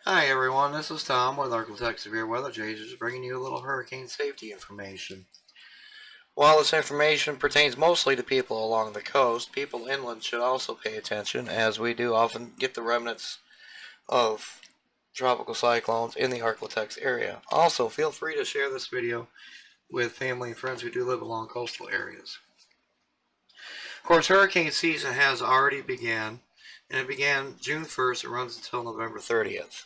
Hi everyone, this is Tom with Architect Severe Weather Chasers bringing you a little hurricane safety information. While this information pertains mostly to people along the coast, people inland should also pay attention as we do often get the remnants of tropical cyclones in the Arklatex area. Also, feel free to share this video with family and friends who do live along coastal areas. Of course, hurricane season has already begun, and it began June 1st and runs until November 30th.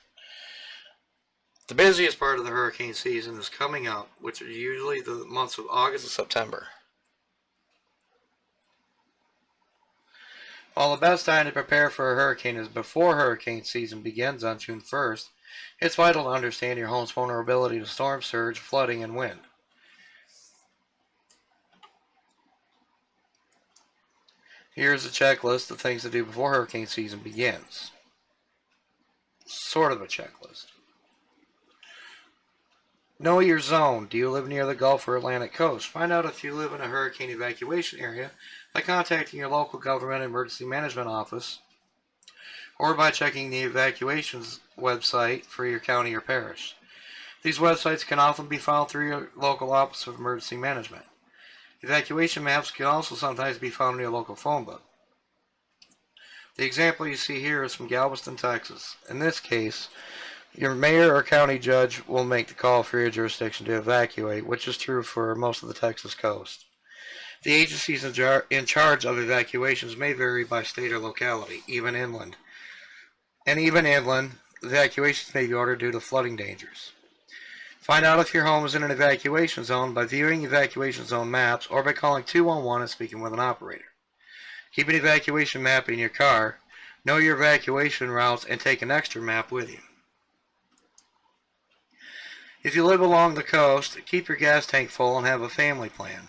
The busiest part of the hurricane season is coming up, which are usually the months of August and September. While the best time to prepare for a hurricane is before hurricane season begins on June 1st, it's vital to understand your home's vulnerability to storm surge, flooding, and wind. Here's a checklist of things to do before hurricane season begins. Sort of a checklist. Know your zone. Do you live near the Gulf or Atlantic coast? Find out if you live in a hurricane evacuation area by contacting your local government emergency management office or by checking the evacuations website for your county or parish. These websites can often be found through your local office of emergency management. Evacuation maps can also sometimes be found in your local phone book. The example you see here is from Galveston, Texas. In this case, your mayor or county judge will make the call for your jurisdiction to evacuate, which is true for most of the Texas coast. The agencies in charge of evacuations may vary by state or locality, even inland. And even inland, evacuations may be ordered due to flooding dangers. Find out if your home is in an evacuation zone by viewing evacuation zone maps or by calling 211 and speaking with an operator. Keep an evacuation map in your car, know your evacuation routes, and take an extra map with you. If you live along the coast, keep your gas tank full and have a family plan.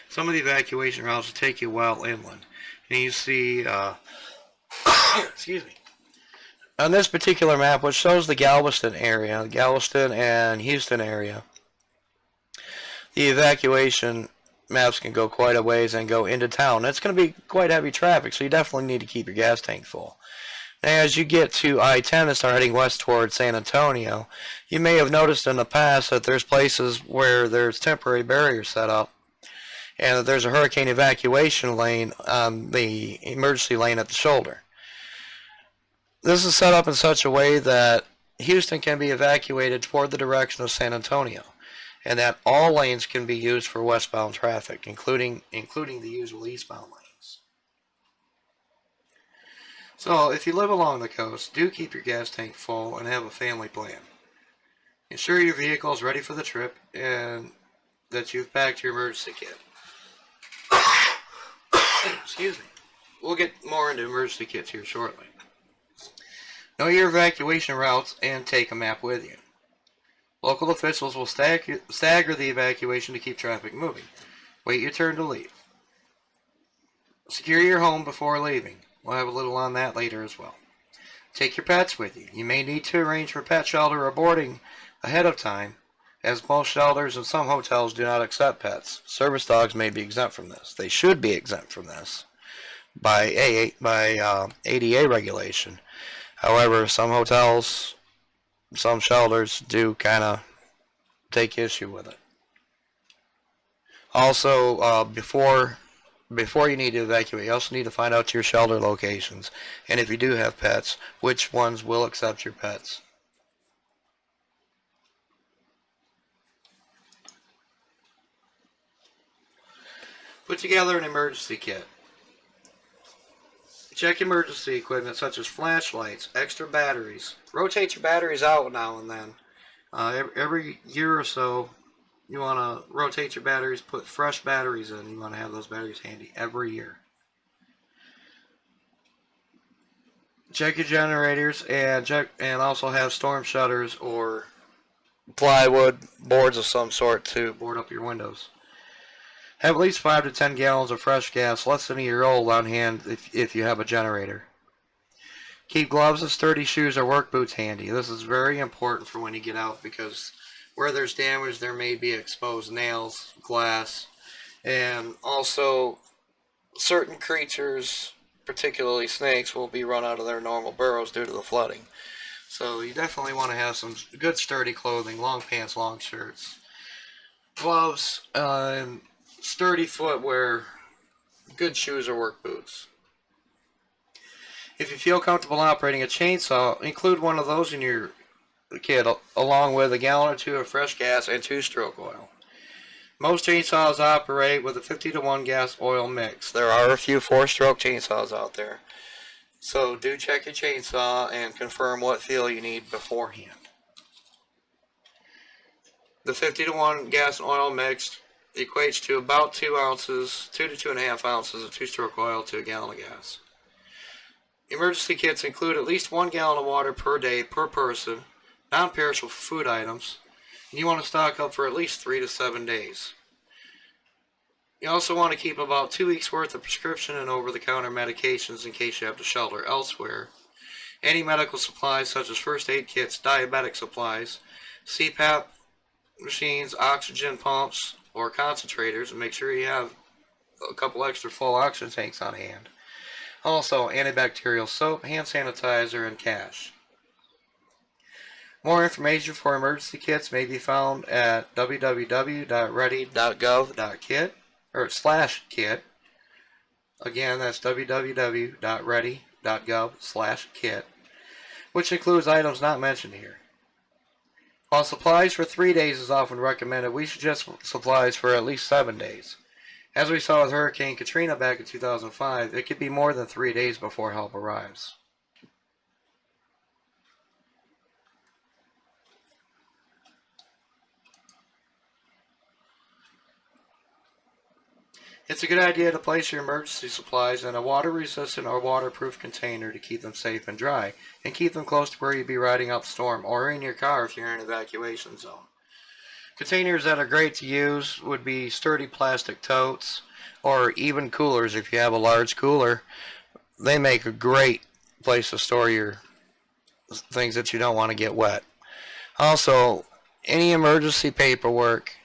Some of the evacuation routes will take you well inland. And you see, excuse me. On this particular map, which shows the Galveston area, Galveston and Houston area, the evacuation maps can go quite a ways and go into town. It's going to be quite heavy traffic, so you definitely need to keep your gas tank full. Now, as you get to I-10 and start heading west towards San Antonio, you may have noticed in the past that there's places where there's temporary barriers set up and that there's a hurricane evacuation lane on the emergency lane at the shoulder. This is set up in such a way that Houston can be evacuated toward the direction of San Antonio, and that all lanes can be used for westbound traffic, including the usual eastbound lanes. So, if you live along the coast, do keep your gas tank full and have a family plan. Ensure your vehicle is ready for the trip and that you've packed your emergency kit. Excuse me. We'll get more into emergency kits here shortly. Know your evacuation routes and take a map with you. Local officials will stagger the evacuation to keep traffic moving. Wait your turn to leave. Secure your home before leaving. We'll have a little on that later as well. Take your pets with you. You may need to arrange for pet shelter or boarding ahead of time, as most shelters and some hotels do not accept pets. Service dogs may be exempt from this. They should be exempt from this by ADA regulation. However, some hotels, some shelters do kind of take issue with it. Also, before you need to evacuate, you also need to find out your shelter locations, and if you do have pets, which ones will accept your pets. Put together an emergency kit. Check emergency equipment such as flashlights, extra batteries. Rotate your batteries out now and then. Every year or so, you want to rotate your batteries, put fresh batteries in. You want to have those batteries handy every year. Check your generators and also have storm shutters or plywood boards of some sort to board up your windows. Have at least 5 to 10 gallons of fresh gas, less than a year old, on hand if you have a generator. Keep gloves and sturdy shoes or work boots handy. This is very important for when you get out because where there's damage, there may be exposed nails, glass, and also certain creatures, particularly snakes, will be run out of their normal burrows due to the flooding. So you definitely want to have some good sturdy clothing, long pants, long shirts, gloves, and sturdy footwear, good shoes or work boots. If you feel comfortable operating a chainsaw, include one of those in your kit along with a gallon or two of fresh gas and 2-stroke oil. Most chainsaws operate with a 50-to-1 gas oil mix. There are a few 4-stroke chainsaws out there. So do check your chainsaw and confirm what fuel you need beforehand. The 50-to-1 gas and oil mix equates to about 2 ounces, 2 to 2.5 ounces of 2-stroke oil to a gallon of gas. Emergency kits include at least 1 gallon of water per day per person, non-perishable food items, and you want to stock up for at least 3 to 7 days. You also want to keep about 2 weeks worth of prescription and over-the-counter medications in case you have to shelter elsewhere. Any medical supplies such as first aid kits, diabetic supplies, CPAP machines, oxygen pumps, or concentrators, and make sure you have a couple extra full oxygen tanks on hand. Also, antibacterial soap, hand sanitizer, and cash. More information for emergency kits may be found at www.ready.gov.kit or /kit. Again, that's www.ready.gov/kit, which includes items not mentioned here. While supplies for 3 days is often recommended, we suggest supplies for at least 7 days. As we saw with Hurricane Katrina back in 2005, it could be more than 3 days before help arrives. It's a good idea to place your emergency supplies in a water-resistant or waterproof container to keep them safe and dry, and keep them close to where you'd be riding out the storm, or in your car if you're in an evacuation zone. Containers that are great to use would be sturdy plastic totes, or even coolers if you have a large cooler. They make a great place to store your things that you don't want to get wet. Also, any emergency paperwork,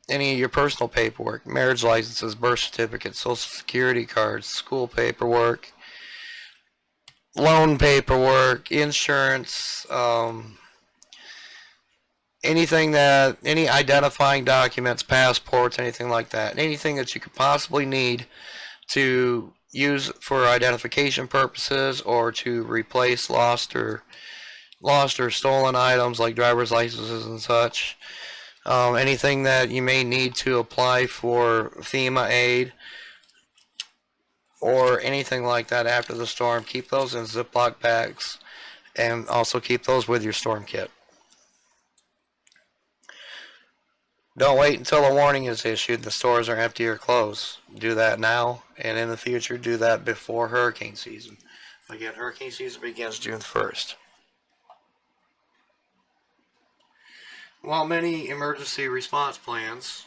any of your personal paperwork, marriage licenses, birth certificates, social security cards, school paperwork, loan paperwork, insurance, any identifying documents, passports, anything like that, anything that you could possibly need to use for identification purposes or to replace lost or stolen items like driver's licenses and such. Anything that you may need to apply for FEMA aid or anything like that after the storm, keep those in Ziploc bags and also keep those with your storm kit. Don't wait until a warning is issued and the stores are empty or closed. Do that now, and in the future, do that before hurricane season. Again, hurricane season begins June 1st. While many emergency response plans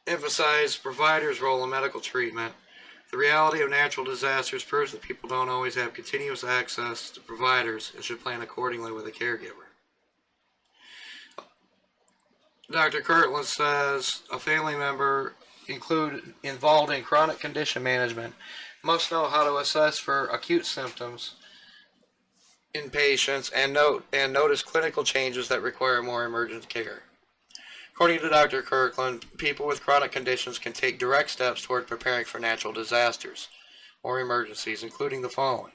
emphasize providers' role in medical treatment, the reality of natural disasters proves that people don't always have continuous access to providers and should plan accordingly with a caregiver. Dr. Kirtland says a family member involved in chronic condition management must know how to assess for acute symptoms in patients and notice clinical changes that require more emergent care. According to Dr. Kirkland, people with chronic conditions can take direct steps toward preparing for natural disasters or emergencies, including the following.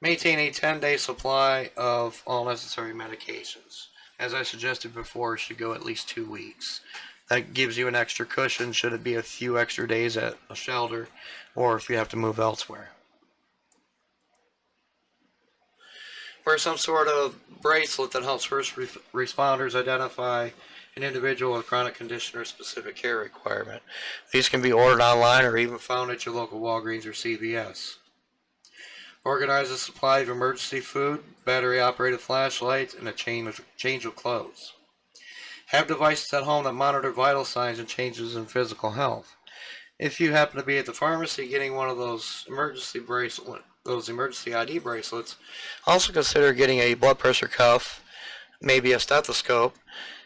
Maintain a 10-day supply of all necessary medications. As I suggested before, it should go at least 2 weeks. That gives you an extra cushion should it be a few extra days at a shelter or if you have to move elsewhere. Wear some sort of bracelet that helps first responders identify an individual with chronic condition or specific care requirement. These can be ordered online or even found at your local Walgreens or CVS. Organize a supply of emergency food, battery-operated flashlights, and a change of clothes. Have devices at home that monitor vital signs and changes in physical health. If you happen to be at the pharmacy getting one of those emergency ID bracelets, also consider getting a blood pressure cuff, maybe a stethoscope,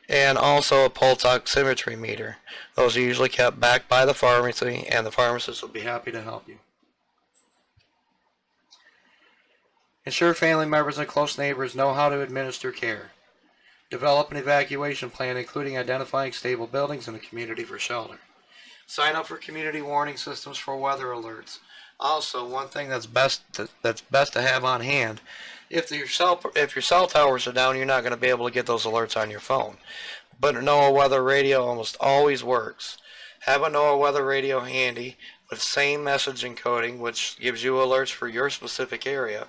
and also a pulse oximetry meter. Those are usually kept back by the pharmacy, and the pharmacist will be happy to help you. Ensure family members and close neighbors know how to administer care. Develop an evacuation plan, including identifying stable buildings in the community for shelter. Sign up for community warning systems for weather alerts. Also, one thing that's best to have on hand, if your cell towers are down, you're not going to be able to get those alerts on your phone. But a NOAA weather radio almost always works. Have a NOAA weather radio handy with same message encoding, which gives you alerts for your specific area.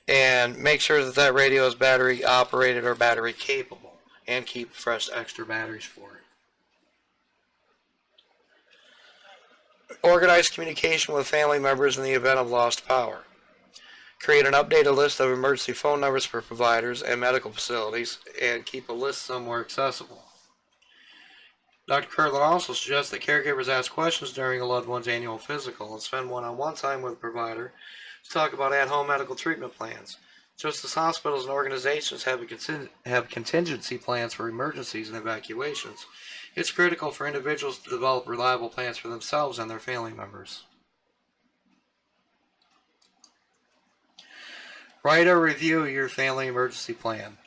And make sure that radio is battery operated or battery capable, and keep fresh extra batteries for it. Organize communication with family members in the event of lost power. Create an updated list of emergency phone numbers for providers and medical facilities, and keep a list somewhere accessible. Dr. Kirtland also suggests that caregivers ask questions during a loved one's annual physical and spend one-on-one time with a provider to talk about at-home medical treatment plans. Just as hospitals and organizations have contingency plans for emergencies and evacuations, it's critical for individuals to develop reliable plans for themselves and their family members. Write or review your family emergency plan.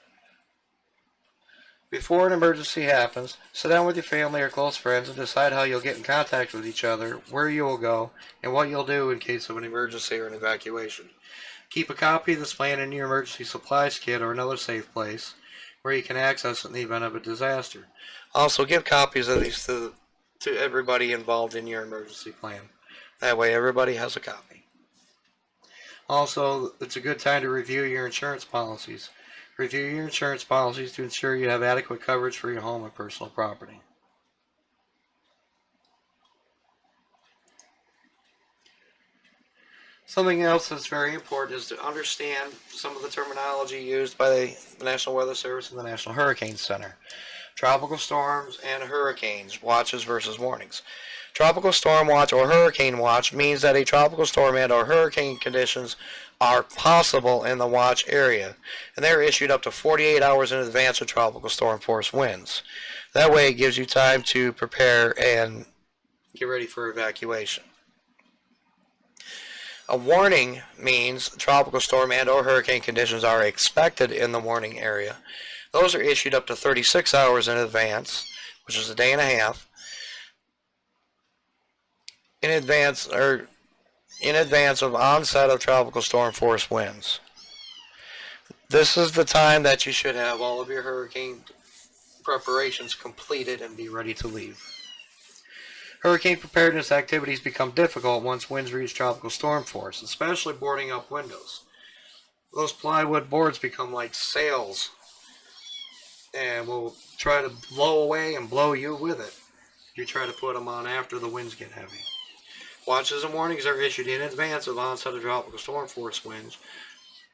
Before an emergency happens, sit down with your family or close friends and decide how you'll get in contact with each other, where you will go, and what you'll do in case of an emergency or an evacuation. Keep a copy of this plan in your emergency supplies kit or another safe place where you can access it in the event of a disaster. Also, give copies of these to everybody involved in your emergency plan. That way everybody has a copy. Also, it's a good time to review your insurance policies. Review your insurance policies to ensure you have adequate coverage for your home and personal property. Something else that's very important is to understand some of the terminology used by the National Weather Service and the National Hurricane Center. Tropical storms and hurricanes, watches versus warnings. Tropical storm watch or hurricane watch means that a tropical storm and or hurricane conditions are possible in the watch area, and they're issued up to 48 hours in advance of tropical storm force winds. That way it gives you time to prepare and get ready for evacuation. A warning means tropical storm and or hurricane conditions are expected in the warning area. Those are issued up to 36 hours in advance, which is a day and a half, in advance of onset of tropical storm force winds. This is the time that you should have all of your hurricane preparations completed and be ready to leave. Hurricane preparedness activities become difficult once winds reach tropical storm force, especially boarding up windows. Those plywood boards become like sails and will try to blow away and blow you with it if you try to put them on after the winds get heavy. Watches and warnings are issued in advance of onset of tropical storm force winds,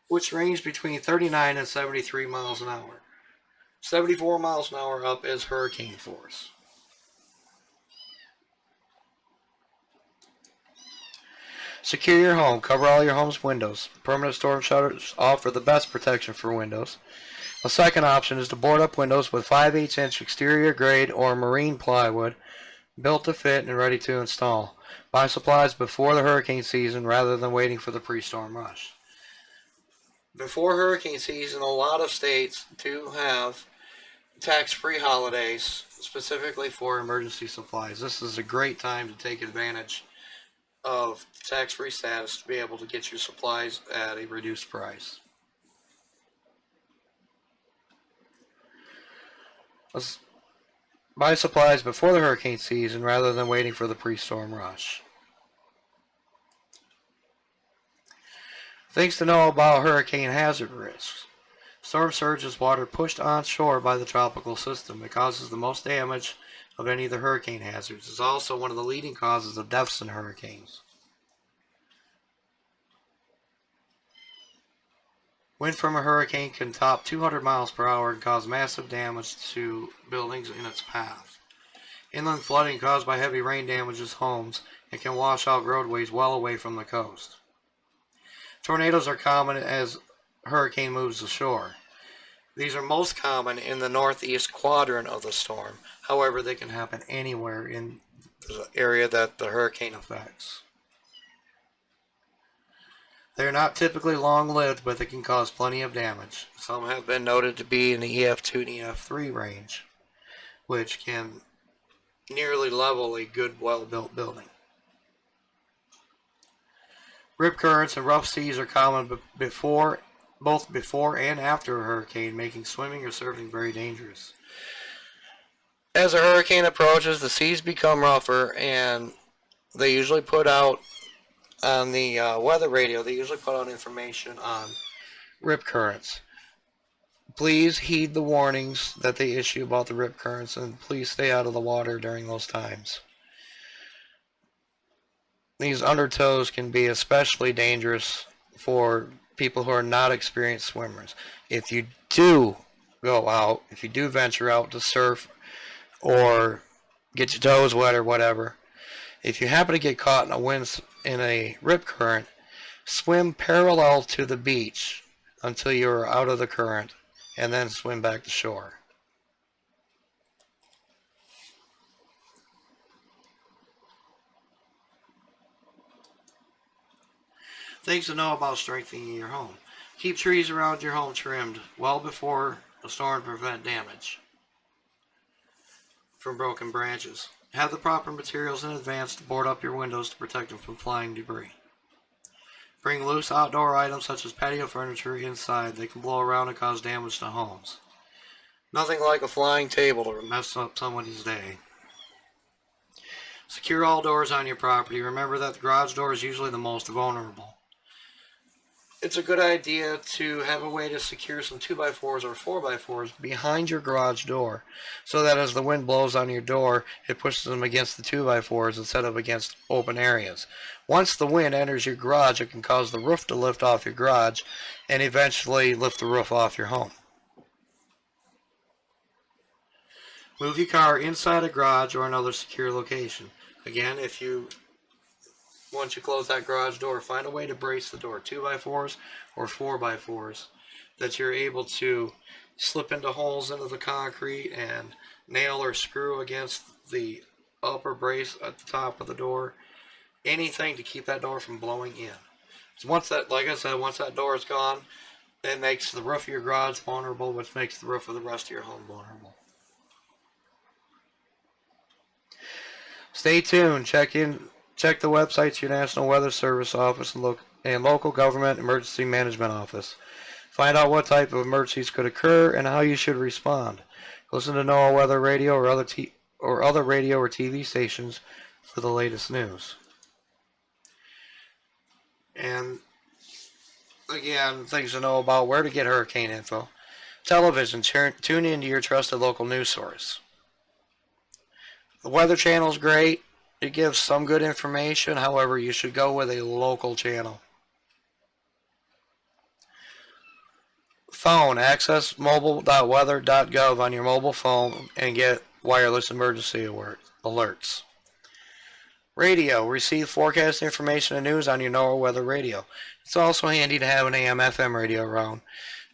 which range between 39 and 73 miles an hour. 74 miles an hour up is hurricane force. Secure your home. Cover all your home's windows. Permanent storm shutters offer the best protection for windows. A second option is to board up windows with 5/8" exterior grade or marine plywood, built to fit and ready to install. Buy supplies before the hurricane season rather than waiting for the pre-storm rush. Before hurricane season, a lot of states do have tax-free holidays specifically for emergency supplies. This is a great time to take advantage of tax-free status to be able to get your supplies at a reduced price. Let's buy supplies before the hurricane season rather than waiting for the pre-storm rush. Things to know about hurricane hazard risks. Storm surge is water pushed onshore by the tropical system. It causes the most damage of any of the hurricane hazards. It's also one of the leading causes of deaths in hurricanes. Wind from a hurricane can top 200 miles per hour and cause massive damage to buildings in its path. Inland flooding caused by heavy rain damages homes and can wash out roadways well away from the coast. Tornadoes are common as hurricane moves ashore. These are most common in the northeast quadrant of the storm. However, they can happen anywhere in the area that the hurricane affects. They're not typically long-lived, but they can cause plenty of damage. Some have been noted to be in the EF2 and EF3 range, which can nearly level a good, well-built building. Rip currents and rough seas are common both before and after a hurricane, making swimming or surfing very dangerous. As a hurricane approaches, the seas become rougher, and they usually put out on the weather radio, they usually put out information on rip currents. Please heed the warnings that they issue about the rip currents, and please stay out of the water during those times. These undertows can be especially dangerous for people who are not experienced swimmers. If you do go out, if you do venture out to surf or get your toes wet or whatever, if you happen to get caught in a rip current, swim parallel to the beach until you are out of the current, and then swim back to shore. Things to know about strengthening your home. Keep trees around your home trimmed well before a storm to prevent damage from broken branches. Have the proper materials in advance to board up your windows to protect them from flying debris. Bring loose outdoor items such as patio furniture inside. They can blow around and cause damage to homes. Nothing like a flying table to mess up somebody's day. Secure all doors on your property. Remember that the garage door is usually the most vulnerable. It's a good idea to have a way to secure some 2x4s or 4x4s behind your garage door, so that as the wind blows on your door, it pushes them against the 2x4s instead of against open areas. Once the wind enters your garage, it can cause the roof to lift off your garage and eventually lift the roof off your home. Move your car inside a garage or another secure location. Again, once you close that garage door, find a way to brace the door, 2x4s or 4x4s, that you're able to slip into holes into the concrete and nail or screw against the upper brace at the top of the door. Anything to keep that door from blowing in. So once that door is gone, it makes the roof of your garage vulnerable, which makes the roof of the rest of your home vulnerable. Stay tuned. Check the websites of your National Weather Service office and local government emergency management office. Find out what type of emergencies could occur and how you should respond. Listen to NOAA Weather Radio or other radio or TV stations for the latest news. And again, things to know about where to get hurricane info. Television. Tune into your trusted local news source. The Weather Channel is great. It gives some good information. However, you should go with a local channel. Phone. Access mobile.weather.gov on your mobile phone and get wireless emergency alerts. Radio. Receive forecast information and news on your NOAA Weather Radio. It's also handy to have an AM/FM radio around.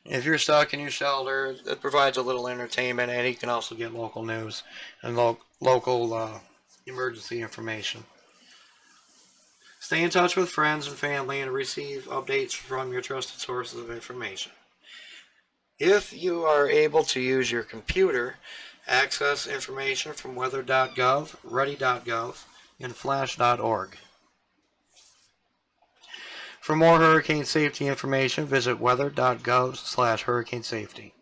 If you're stuck in your shelter, it provides a little entertainment, and you can also get local news and local emergency information. Stay in touch with friends and family and receive updates from your trusted sources of information. If you are able to use your computer, access information from weather.gov, ready.gov, and flash.org. For more hurricane safety information, visit weather.gov/hurricane safety.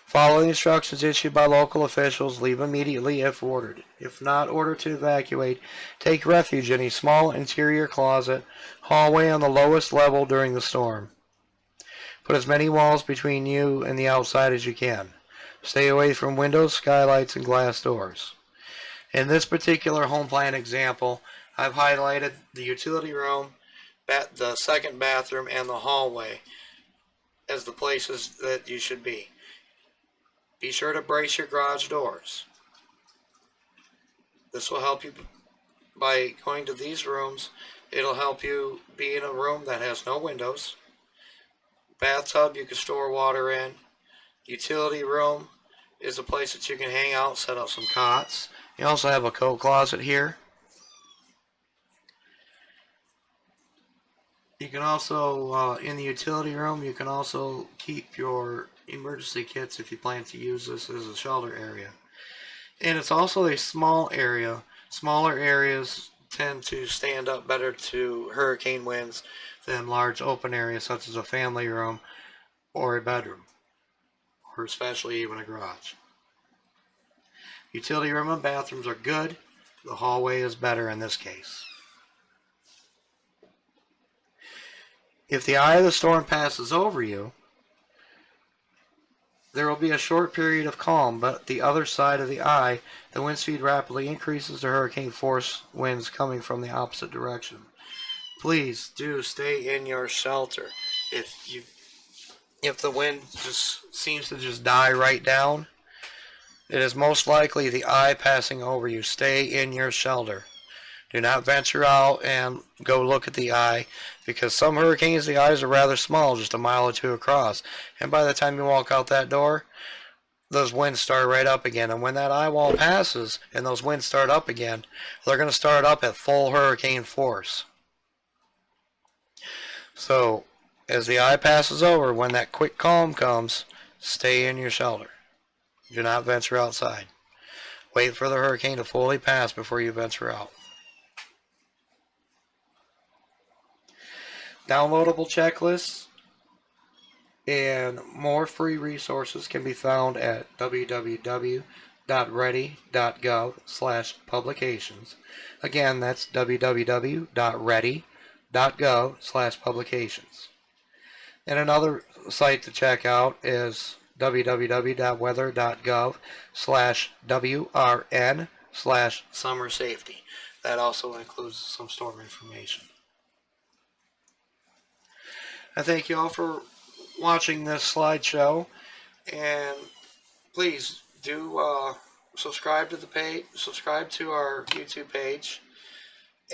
Follow the instructions issued by local officials. Leave immediately if ordered. If not ordered to evacuate, take refuge in a small interior closet, hallway on the lowest level during the storm. Put as many walls between you and the outside as you can. Stay away from windows, skylights, and glass doors. In this particular home plan example, I've highlighted the utility room, the second bathroom, and the hallway as the places that you should be. Be sure to brace your garage doors. This will help you by going to these rooms. It'll help you be in a room that has no windows. Bathtub you can store water in. Utility room is a place that you can hang out, set up some cots, You also have a coat closet here. You can also, in the utility room, you can also keep your emergency kits if you plan to use this as a shelter area. And it's also a small area. Smaller areas tend to stand up better to hurricane winds than large open areas such as a family room or a bedroom, or especially even a garage. Utility room and bathrooms are good. The hallway is better in this case. If the eye of the storm passes over you, there will be a short period of calm, but the other side of the eye, the wind speed rapidly increases to hurricane force winds coming from the opposite direction. Please do stay in your shelter. If the wind just seems to just die right down, it is most likely the eye passing over you. Stay in your shelter. Do not venture out and go look at the eye, because some hurricanes, the eyes are rather small, just a mile or two across. And by the time you walk out that door, those winds start right up again. And when that eye wall passes and those winds start up again, they're going to start up at full hurricane force. So, as the eye passes over, when that quick calm comes, stay in your shelter. Do not venture outside. Wait for the hurricane to fully pass before you venture out. Downloadable checklists and more free resources can be found at www.ready.gov/publications. Again, that's www.ready.gov/publications. And another site to check out is www.weather.gov/WRN/summer safety. That also includes some storm information. I thank you all for watching this slideshow, and please do subscribe to the page, subscribe to our YouTube page,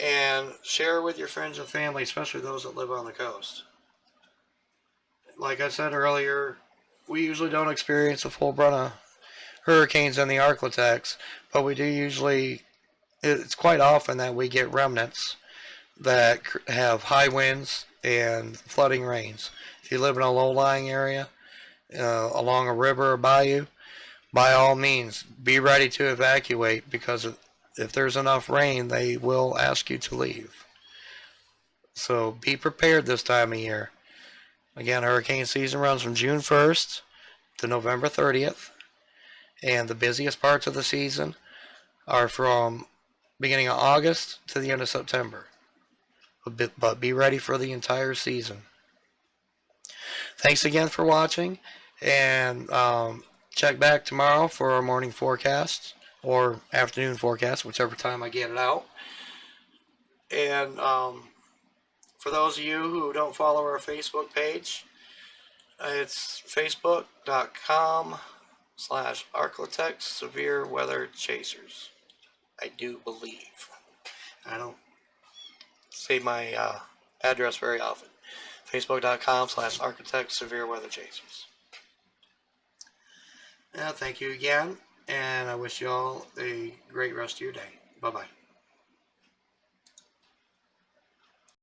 and share with your friends and family, especially those that live on the coast. Like I said earlier, we usually don't experience the full brunt of hurricanes in the Arklatex, but we do usually, it's quite often that we get remnants that have high winds and flooding rains. If you live in a low-lying area, along a river or bayou, by all means, be ready to evacuate, because if there's enough rain, they will ask you to leave. So be prepared this time of year. Again, hurricane season runs from June 1st to November 30th, and the busiest parts of the season are from beginning of August to the end of September. But be ready for the entire season. Thanks again for watching, and check back tomorrow for our morning forecast or afternoon forecast, whichever time I get it out. And for those of you who don't follow our Facebook page, it's facebook.com/Arklatex Severe Weather Chasers. I do believe. I don't say my address very often. Facebook.com/Arklatex Severe Weather Chasers. Thank you again, and I wish you all a great rest of your day. Bye-bye.